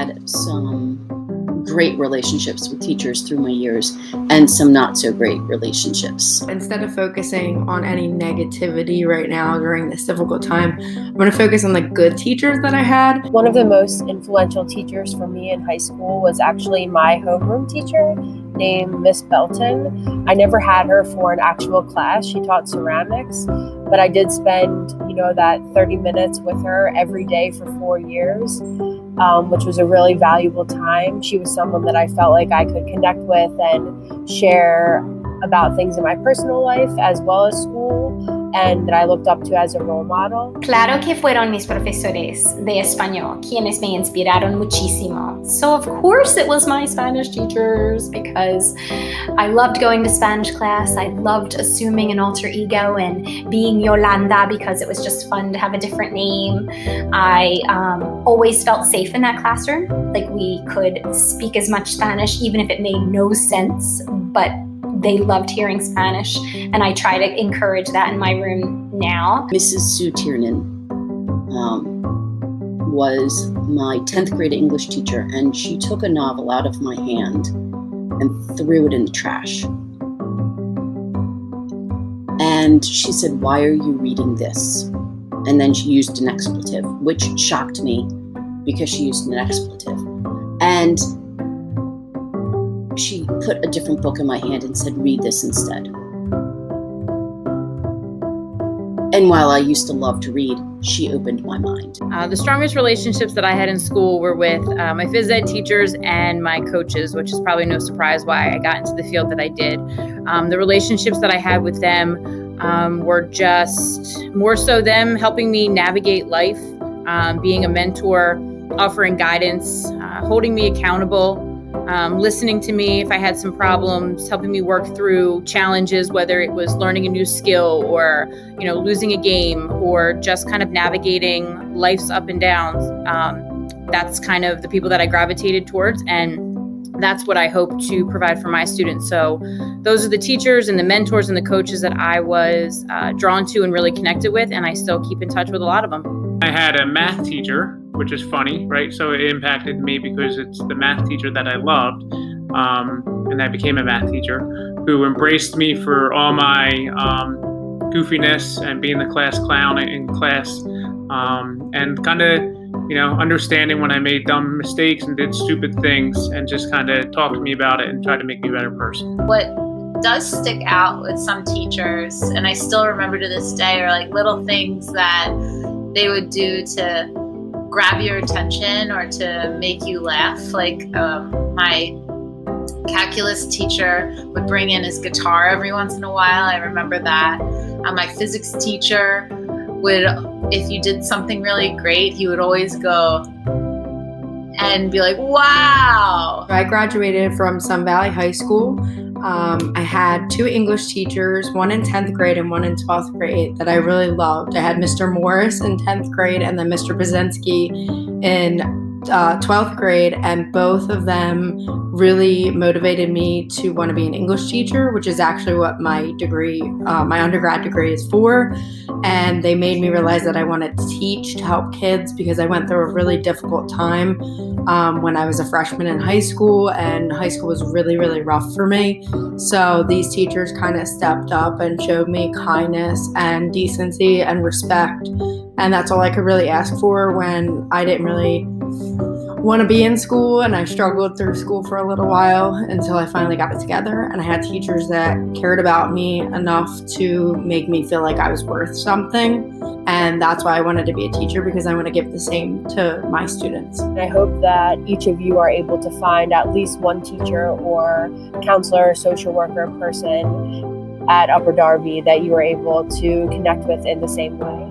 had some great relationships with teachers through my years and some not so great relationships. Instead of focusing on any negativity right now during this difficult time, I'm going to focus on the good teachers that I had. One of the most influential teachers for me in high school was actually my homeroom teacher named Miss Belton. I never had her for an actual class. She taught ceramics, but I did spend, that 30 minutes with her every day for 4 years, which was a really valuable time. She was someone that I felt like I could connect with and share about things in my personal life as well as school, and that I looked up to as a role model. Claro que fueron mis profesores de español quienes me inspiraron muchísimo. So of course it was my Spanish teachers, because I loved going to Spanish class. I loved assuming an alter ego and being Yolanda because it was just fun to have a different name. I always felt safe in that classroom. Like we could speak as much Spanish even if it made no sense, but they loved hearing Spanish, and I try to encourage that in my room now. Mrs. Sue Tiernan was my 10th grade English teacher, and she took a novel out of my hand and threw it in the trash. And she said, "Why are you reading this?" And then she used an expletive, which shocked me because she used an expletive. And she put a different book in my hand and said, "Read this instead." And while I used to love to read, she opened my mind. The strongest relationships that I had in school were with my phys ed teachers and my coaches, which is probably no surprise why I got into the field that I did. The relationships that I had with them were just more so them helping me navigate life, being a mentor, offering guidance, holding me accountable, listening to me if I had some problems, helping me work through challenges, whether it was learning a new skill or, losing a game or just kind of navigating life's up and downs. That's kind of the people that I gravitated towards, and that's what I hope to provide for my students. So those are the teachers and the mentors and the coaches that I was drawn to and really connected with, and I still keep in touch with a lot of them. I had a math teacher, which is funny, right? So it impacted me because it's the math teacher that I loved, and I became a math teacher who embraced me for all my goofiness and being the class clown in class, and kind of, understanding when I made dumb mistakes and did stupid things, and just kind of talked to me about it and tried to make me a better person. What does stick out with some teachers, and I still remember to this day, are like little things that they would do to grab your attention or to make you laugh. Like my calculus teacher would bring in his guitar every once in a while. I remember that. My physics teacher would, if you did something really great, he would always go and be like, "Wow." I graduated from Sun Valley High School. I had 2 English teachers, one in 10th grade and one in 12th grade, that I really loved. I had Mr. Morris in 10th grade and then Mr. Brzezinski in 12th grade, and both of them really motivated me to want to be an English teacher, which is actually what my degree, my undergrad degree is for. And they made me realize that I wanted to teach to help kids, because I went through a really difficult time when I was a freshman in high school, and high school was really, really rough for me. So these teachers kind of stepped up and showed me kindness and decency and respect. And that's all I could really ask for when I didn't really want to be in school, and I struggled through school for a little while until I finally got it together. And I had teachers that cared about me enough to make me feel like I was worth something. And that's why I wanted to be a teacher, because I want to give the same to my students. And I hope that each of you are able to find at least one teacher or counselor or social worker person at Upper Darby that you are able to connect with in the same way.